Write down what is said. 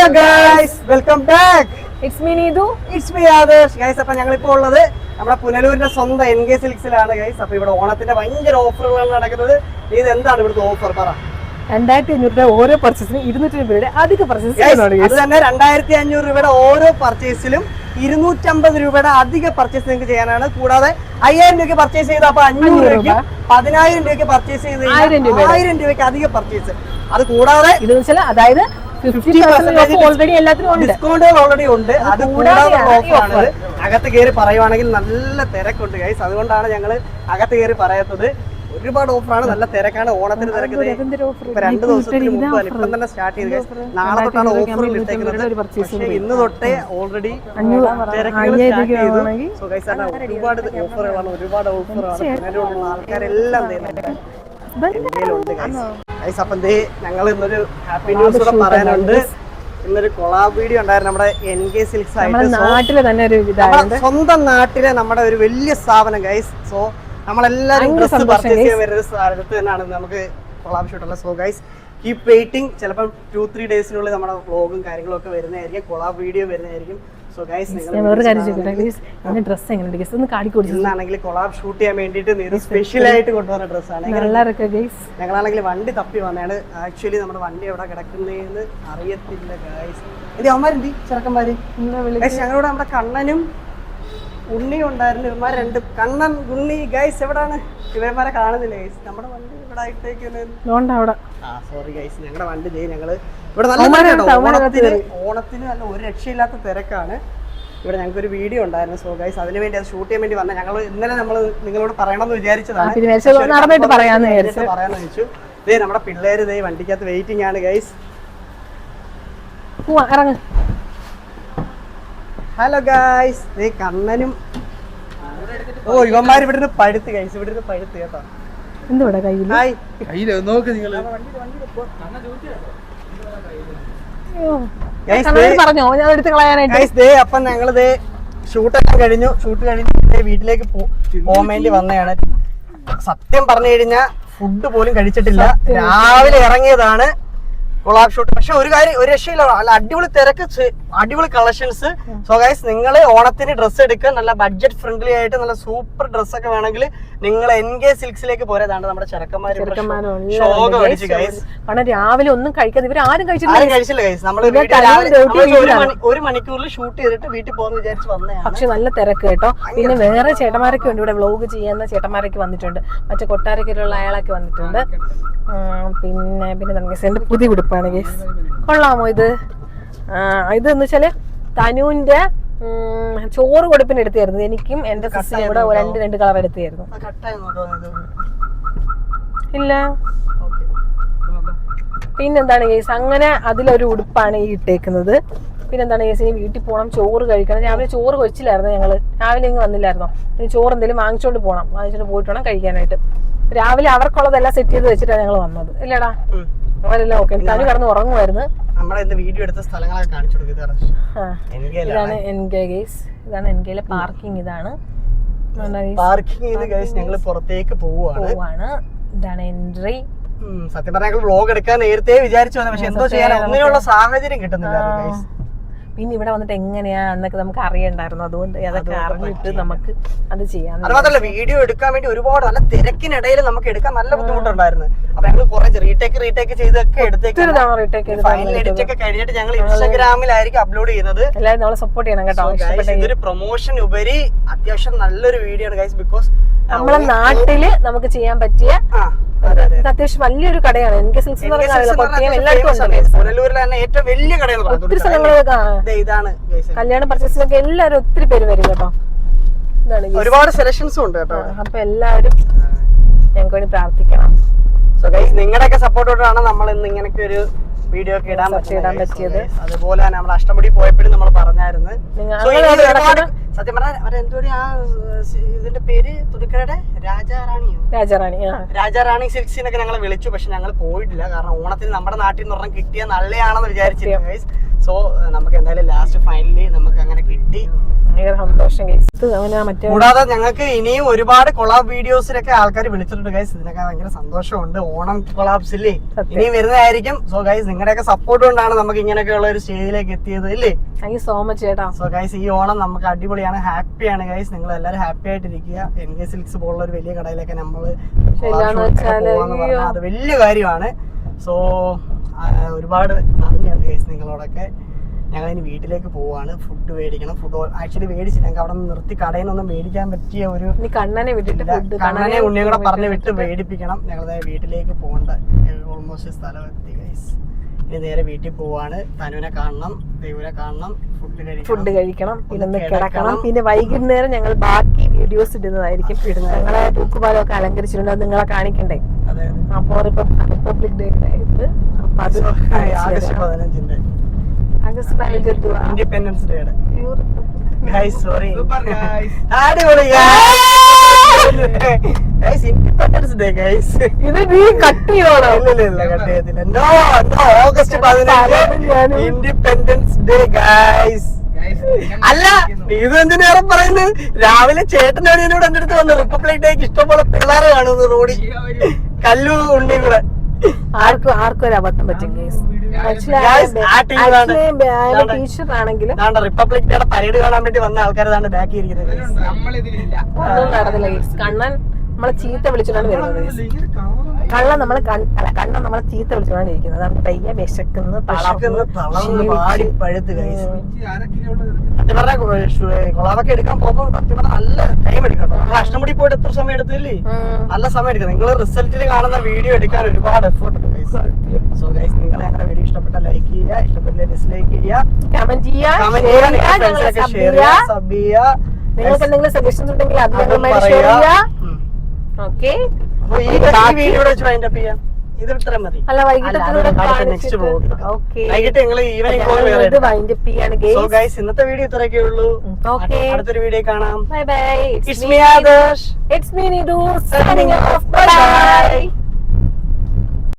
Hello guys, welcome back. It's me Neethu. It's me Adarsh. Guys, അപ്പൊ ഞങ്ങളിപ്പോ ഉള്ളത് നമ്മുടെ പുനലൂരിന്റെ സ്വന്തം NK സിൽക്സിലാണ് ഗൈസ്. അപ്പൊ ഇവിടെ ഓണത്തിന്റെ ഭയങ്കര ഓഫറുകളാണ് നടക്കുന്നത്. ഇത് എന്താണ് ഇവിടുത്തെ ഓഫർ? പറ. 2500 രൂപ ഓരോ പർച്ചേസിനും 200 രൂപയുടെ അധിക പർച്ചേസ്. അത് തന്നെ 2500 രൂപയുടെ ഓരോ പർച്ചേസിലും 250 രൂപയുടെ അധിക പർച്ചേസ് നിങ്ങൾക്ക് ചെയ്യാനാണ്. കൂടാതെ 5000 രൂപയ്ക്ക് പർച്ചേസ് ചെയ്താൽ അപ്പൊ 500 രൂപയ്ക്ക് 10000 രൂപയ്ക്ക് പർച്ചേസ് ചെയ്ത് 1000 രൂപയ്ക്ക് അധിക പർച്ചേസ്. അത് കൂടാതെ അതായത് 50% ഓൾറെഡി എല്ലാത്തിനും ഉണ്ട്, ഡിസ്കൗണ്ടുകൾ ഓൾറെഡി ഉണ്ട്. അത് കൂടാതെ ഓഫറാണ്. അകത്ത് കയറി പറയുവാണെങ്കിൽ നല്ല തിരക്കുണ്ട് ഗൈസ്. അതുകൊണ്ടാണ് ഞങ്ങൾ അകത്ത് കയറി പറയാത്തത്. ഒരുപാട് ഓഫറാണ്, നല്ല തിരക്കാണ്. ഓണത്തിന് തിരക്ക് 2 ദിവസത്തിന് മുമ്പാണ് ഇപ്പം തന്നെ സ്റ്റാർട്ട് ചെയ്ത്. നാളെ തൊട്ടാണ് ഓഫറിൽ ഇട്ടേക്കുന്നത്. പക്ഷേ ഇന്ന് തൊട്ടേ ഓൾറെഡി തിരക്കുകൾ സ്റ്റാർട്ട് ചെയ്തു. സോ ഗൈസ്, ഒരുപാട് ഓഫറുകളാണ്, ഒരുപാട് ഓഫറാണ്. ആൾക്കാരെല്ലാം ഉണ്ട് ഗൈസ്. അപ്പം ഞങ്ങൾ ഇന്നൊരു ഹാപ്പി ന്യൂസ് കൂടെ പറയാനുണ്ട്. ഇന്നൊരു കൊളാബ് വീഡിയോ ഉണ്ടായിരുന്നു നമ്മുടെ NK സിൽക്സ് ആയിട്ട്. സ്വന്തം നാട്ടിലെ നമ്മുടെ ഒരു വലിയ സ്ഥാപനം ഗൈസ്. സോ നമ്മളെല്ലാവരും ഡ്രസ്സ് പർച്ചേസ് ചെയ്യാൻ വരുന്ന ഒരു സ്ഥലത്ത് തന്നെയാണ് നമുക്ക് കൊളാബ് ഷൂട്ടുള്ളത്. So guys, keep waiting. ചിലപ്പം 2-3 ഡേയ്സിനുള്ളിൽ നമ്മുടെ വ്ളോഗും കാര്യങ്ങളും ഒക്കെ വരുന്നതായിരിക്കും, കൊളാബ് വീഡിയോ വരുന്നതായിരിക്കും. സോ ഗൈസ്, ഇന്നാണെങ്കിൽ കൊളാബ് ഷൂട്ട് ചെയ്യാൻ വേണ്ടിയിട്ട് സ്പെഷ്യൽ ആയിട്ട് കൊണ്ടുവന്ന ഡ്രസ്സാണ്. ഞങ്ങളാണെങ്കിൽ വണ്ടി തപ്പി വന്നതാണ്. ആക്ച്വലി നമ്മുടെ വണ്ടി എവിടെ കിടക്കുന്നതെന്ന് അറിയത്തില്ല ഗൈസ്. ഇത് അവന്മാരെന്തി ചെറുക്കന്മാര് ഞങ്ങളോട് നമ്മുടെ കണ്ണനും ഉണ്ണിയും ഉണ്ടായിരുന്നു. ഇവന്മാർ രണ്ട് കണ്ണൻ ഉണ്ണി ഗൈസ് എവിടാണ്? ഇവന്മാരെ കാണുന്നില്ല ഗൈസ്. നമ്മുടെ വണ്ടി ഇവിടെ ആയിട്ടേക്ക് സോറി ഗൈസ്. ഞങ്ങളുടെ വണ്ടി ഞങ്ങള് ഇവിടെ നല്ല ഓണത്തിന് നല്ല ഒരു രക്ഷയില്ലാത്ത തിരക്കാണ് ഇവിടെ. ഞങ്ങൾക്കൊരു വീഡിയോ ഉണ്ടായിരുന്നു. സോ ഗൈസ്, അതിന് വേണ്ടി അത് ഷൂട്ട് ചെയ്യാൻ വേണ്ടി വന്ന ഞങ്ങൾ ഇന്നലെ നമ്മൾ നിങ്ങളോട് പറയണമെന്ന് വിചാരിച്ചതാണ്. പറയാന്ന് വെച്ചു. നമ്മുടെ പിള്ളേര് വണ്ടിക്കകത്ത് വെയിറ്റിംഗ് ആണ് ഗൈസ്. ഹലോ ഗൈസ്, കണ്ണനും ഇവന്മാർ ഇവിടുന്ന് പഴുത്ത് ഗൈസ്, ഇവിടുന്ന് പഴുത്ത് കേട്ടോ. അപ്പം ഞങ്ങള് ഷൂട്ടെല്ലാം കഴിഞ്ഞു. ഷൂട്ട് കഴിഞ്ഞ് വീട്ടിലേക്ക് പോകാൻ വേണ്ടി വന്നതാണ്. സത്യം പറഞ്ഞു കഴിഞ്ഞാൽ ഫുഡ് പോലും കഴിച്ചിട്ടില്ല. രാവിലെ ഇറങ്ങിയതാണ് കൊളാബ് ഷൂട്ട്. പക്ഷെ ഒരു കാര്യം, ഒരു രക്ഷയില്ല, നല്ല അടിപൊളി തിരക്ക്, അടിപൊളി കളക്ഷൻസ്. സോ ഗൈസ്, നിങ്ങൾ ഓണത്തിന് ഡ്രസ്സ് എടുക്കുക, നല്ല ബഡ്ജറ്റ് ഫ്രണ്ട്ലി ആയിട്ട് നല്ല സൂപ്പർ ഡ്രസ്സൊക്കെ വേണമെങ്കിൽ നിങ്ങൾ NK സിൽക്സിലേക്ക് പോരാതാണ്. നമ്മുടെ ചെറുക്കന്മാർ രാവിലെ ഒന്നും കഴിക്കാതെ ഇവർ ആരും കഴിച്ചില്ല ഗൈസ്. നമ്മൾ 1 മണിക്കൂറിൽ ഷൂട്ട് ചെയ്തിട്ട് വീട്ടിൽ പോകുന്ന വിചാരിച്ച് വന്നതാണ്. പക്ഷെ നല്ല തിരക്ക് കേട്ടോ. പിന്നെ വേറെ ചേട്ടന്മാരൊക്കെ ഉണ്ട് ഇവിടെ, വ്ളോഗ് ചെയ്യുന്ന ചേട്ടന്മാരൊക്കെ വന്നിട്ടുണ്ട്. മറ്റേ കൊട്ടാരക്കരയുള്ള അയാളൊക്കെ വന്നിട്ടുണ്ട്. പിന്നെ എന്റെ പുതിയ ഉടുപ്പാണ് ഗൈസ്. കൊള്ളാമോ ഇത്? ഇതെന്ന് വെച്ചാല് തനുവിന്റെ ചോറ് കൊടുപ്പിന് എടുത്തായിരുന്നു. എനിക്കും എന്റെ സിസ്റ്ററിനും കൂടെ രണ്ട് കളർ എടുത്തായിരുന്നു. ഇല്ല. പിന്നെന്താണ് ഗൈസ്, അങ്ങനെ അതിലൊരു ഉടുപ്പാണ് ഈ ഇട്ടേക്കുന്നത്. പിന്നെന്താണ് ഗൈസ്, ഇനി വീട്ടിൽ പോകണം, ചോറ് കഴിക്കണം. രാവിലെ ചോറ് കഴിച്ചില്ലായിരുന്നു ഞങ്ങള്, രാവിലെ ഇങ്ങ് വന്നില്ലായിരുന്നോ. ഇനി ചോറ് എന്തെങ്കിലും വാങ്ങിച്ചോണ്ട് പോകണം, വാങ്ങിച്ചോണ്ട് പോയിട്ട് വേണം കഴിക്കാനായിട്ട്. രാവിലെ അവർക്കുള്ളതെല്ലാം സെറ്റ് ചെയ്ത് വെച്ചിട്ടാണ് ഞങ്ങൾ വന്നത്. ഇല്ലടാ, അവരെല്ലാം ഓക്കെ. തനു കിടന്ന് ഉറങ്ങുമായിരുന്നു. ഇതാണ് NK ഗൈസ്, ഇതാണ് NKയിലെ പാർക്കിംഗ്. ഇതാണ് പുറത്തേക്ക് പോവാണ്. ഇതാണ് എൻട്രി. സത്യം പറഞ്ഞാൽ വ്ളോഗ് എടുക്കാൻ നേരത്തെ വിചാരിച്ചു വന്നത്, പക്ഷെ എന്തോ ചെയ്യാൻ ഒന്നിനുള്ള സാഹചര്യം കിട്ടുന്നില്ല. പിന്നെ ഇവിടെ വന്നിട്ട് എങ്ങനെയാ എന്നൊക്കെ നമുക്ക് അറിയണ്ടായിരുന്നു. അതുകൊണ്ട് അതൊക്കെ അറിഞ്ഞിട്ട് നമുക്ക് അത് ചെയ്യാം. അത് മാത്രമല്ല, വീഡിയോ എടുക്കാൻ വേണ്ടി ഒരുപാട് നല്ല തിരക്കിനിടയിൽ നമുക്ക് എടുക്കാൻ നല്ല ബുദ്ധിമുട്ടുണ്ടായിരുന്നു. അപ്പൊ ഞങ്ങൾ കുറെ റീടേക്ക് ചെയ്തൊക്കെ എഡിറ്റൊക്കെ കഴിഞ്ഞിട്ട് ഞങ്ങൾ ഇൻസ്റ്റാഗ്രാമിലായിരിക്കും അപ്ലോഡ് ചെയ്യുന്നത്. എല്ലാവരും നമ്മളെ സപ്പോർട്ട് ചെയ്യണം കേട്ടോ. ഇതൊരു പ്രൊമോഷൻ ഉപരി അത്യാവശ്യം നല്ലൊരു വീഡിയോ ആണ് ഗൈസ്. ബിക്കോസ് നമ്മളെ നാട്ടില് നമുക്ക് ചെയ്യാൻ പറ്റിയ അത്യാവശ്യം വലിയൊരു കടയാണ് NK സിൽക്സ്. പുനലൂരിലെ തന്നെ ഏറ്റവും വലിയ കടയാണ്. ഒത്തിരി സ്ഥലങ്ങള് കല്യാണ പർച്ചേസിനൊക്കെ എല്ലാവരും ഒത്തിരി പേര് വരും കേട്ടോ. ഇതാണ് ഒരുപാട് സെലക്ഷൻസും ഉണ്ട് കേട്ടോ. അപ്പൊ എല്ലാവരും ഞങ്ങൾക്ക് വേണ്ടി പ്രാർത്ഥിക്കണം. സോ ഗൈസ്, നിങ്ങളുടെയൊക്കെ സപ്പോർട്ടോടാണ് നമ്മൾ ഇന്ന് ഇങ്ങനൊക്കെ ഒരു വീഡിയോ ഒക്കെ ഇടാൻ പറ്റിയത്. അതുപോലെ തന്നെ നമ്മൾ അഷ്ടമുടി പോയപ്പോഴും നമ്മൾ പറഞ്ഞായിരുന്നു. സത്യം പറഞ്ഞാൽ എന്തോടി ഇതിന്റെ പേര് തുണിക്കടയുടെ രാജാറാണി സിൽക്സിനൊക്കെ ഞങ്ങൾ വിളിച്ചു. പക്ഷെ ഞങ്ങൾ പോയിട്ടില്ല. കാരണം ഓണത്തിന് നമ്മുടെ നാട്ടിൽ നിന്ന് ഒരെണ്ണം കിട്ടിയ നല്ലയാണെന്ന് വിചാരിച്ചിരുന്നു ഗൈസ്. സോ നമുക്ക് എന്തായാലും ലാസ്റ്റ് ഫൈനലി നമുക്ക് അങ്ങനെ കിട്ടി. ഭയങ്കര സന്തോഷം ഗൈസ്. അവന് മറ്റേ കൂടാതെ ഞങ്ങൾക്ക് ഇനിയും ഒരുപാട് കൊളാബ് വീഡിയോസിലൊക്കെ ആൾക്കാർ വിളിച്ചിട്ടുണ്ട് ഗൈസ്. ഇതിനൊക്കെ ഭയങ്കര സന്തോഷമുണ്ട്. ഓണം കൊളാബ്സ് ഇല്ലേ ഇനിയും വരുന്നതായിരിക്കും. സോ ഗൈസ് നിങ്ങളുടെയൊക്കെ സപ്പോർട്ട് കൊണ്ടാണ് നമുക്ക് ഇങ്ങനെയൊക്കെയുള്ള ഒരു സ്റ്റേജിലേക്ക് എത്തിയത് ഇല്ലേ. താങ്ക് യു സോ മച്ച് ചേട്ടാ. സോ ഗൈസ് ഈ ഓണം നമുക്ക് അടിപൊളിയാണ്, ഹാപ്പിയാണ് ഗൈസ്. നിങ്ങൾ എല്ലാവരും ഹാപ്പി ആയിട്ടിരിക്കുക. NK സിൽക്സ് പോലുള്ള ഒരു വലിയ കടയിലൊക്കെ നമ്മൾ പോവാന്ന് പറഞ്ഞാൽ അത് വലിയ കാര്യമാണ്. സോ ഒരുപാട് നന്ദിയുണ്ട് ഗൈസ് നിങ്ങളോടൊക്കെ. ഞങ്ങൾ ഇനി വീട്ടിലേക്ക് പോവാണ്. ഫുഡ് മേടിക്കണം. ഫുഡ് ആക്ച്വലി മേടിച്ചില്ല, ഞങ്ങൾക്ക് അവിടെ നിന്ന് നിർത്തി കടയിൽ നിന്നൊന്നും മേടിക്കാൻ പറ്റിയ ഒരു കണ്ണനെ വിട്ടിട്ട് കണ്ണനെ ഉണ്ണിയും കൂടെ പറഞ്ഞ് വിട്ട് മേടിപ്പിക്കണം. ഞങ്ങളുടെ വീട്ടിലേക്ക് പോകണ്ട ഓൾമോസ്റ്റ് സ്ഥലം എത്തി ഗൈസ്. ഇനി നേരെ വീട്ടിൽ പോവാണ്. തനുവിനെ കാണണം, ദൈവനെ കാണണം, ഫുഡ് കഴിക്കണം, പിന്നെ കിടക്കണം. പിന്നെ വൈകുന്നേരം ഞങ്ങൾ ബാക്കി വീഡിയോസ് ഇടുന്നതായിരിക്കും. ഞങ്ങളെ തൂക്കുപാലമൊക്കെ അലങ്കരിച്ചിട്ടുണ്ട്, അത് നിങ്ങളെ കാണിക്കണ്ടേ. അപ്പോൾ റിപ്പബ്ലിക് ഡേ ആയിട്ട് അത് August 15 August 15 independence day independence day guys. ഇത് നീ കട്ട് ചെയ്തോളോ? കട്ട് ചെയ്യത്തില്ല. No August 15 independence day guys. അല്ല ഇത് എന്തിനേറെ പറയുന്നത്, രാവിലെ ചേട്ടനോട് എന്റെ അടുത്ത് വന്നു റിപ്പബ്ലിക് ഡേക്ക് ഇഷ്ടംപോലെ പിള്ളേരെ കാണുന്നു റോഡിൽ, കല്ലു ഉണ്ണി കൂടെ. ആർക്കും ഒരു അബദ്ധം പറ്റും ഗൈസ്. ടീച്ചർ ആണെങ്കിലും റിപ്പബ്ലിക് ഡേയുടെ പരേഡ് കാണാൻ വേണ്ടി വന്ന ആൾക്കാരാണ് ബാക്കി ഇരിക്കുന്നത്. ഒന്നും നടന്നില്ല ഗൈസ്. കണ്ണൻ നമ്മളെ ചീത്ത വിളിച്ചിട്ടാണ് വരുന്നത്. കണ്ണൻ നമ്മളെ ചീത്ത വിളിച്ചിട്ടാണ് ഇരിക്കുന്നത്. അതാണ് പയ്യ വിശക്കുന്നു, പാടി പഴുത്ത് ഗൈസ്. കൊളാവൊക്കെ എടുക്കാൻ പോകുമ്പോൾ സത്യം പറഞ്ഞാൽ നല്ല ടൈം എടുക്കട്ടോ. നമ്മൾ അഷ്ടമുടി പോയിട്ട് എത്ര സമയം എടുത്തില്ലേ, നല്ല സമയം എടുക്കും. നിങ്ങൾ റിസൾട്ടിൽ കാണുന്ന വീഡിയോ എടുക്കാൻ ഒരുപാട് എഫേർട്ട് ഉണ്ട് ഗൈസ്. സോ ഗൈസ് നിങ്ങൾ ഞങ്ങളുടെ വീഡിയോ ഇഷ്ടപ്പെട്ട ലൈക്ക് ചെയ്യുക, ഇഷ്ടപ്പെട്ടില്ല ഡിസ്ലൈക്ക് ചെയ്യുക, കമന്റ് ചെയ്യുക, ഷെയർ ചെയ്യുക, സബ് ചെയ്യുക. നിങ്ങൾക്ക് എന്തെങ്കിലും സജഷൻസ് ഉണ്ടെങ്കിൽ അത് ഞങ്ങളുമായി ഷെയർ ചെയ്യുക. ഓക്കെ, അല്ല വൈകിട്ട് ഇന്നത്തെ വീഡിയോ ഇത്രയൊക്കെ ഉള്ളൂ. അടുത്തൊരു വീഡിയോ കാണാം. Bye bye. It's me Adarsh. It's me Nidu signing off. Bye.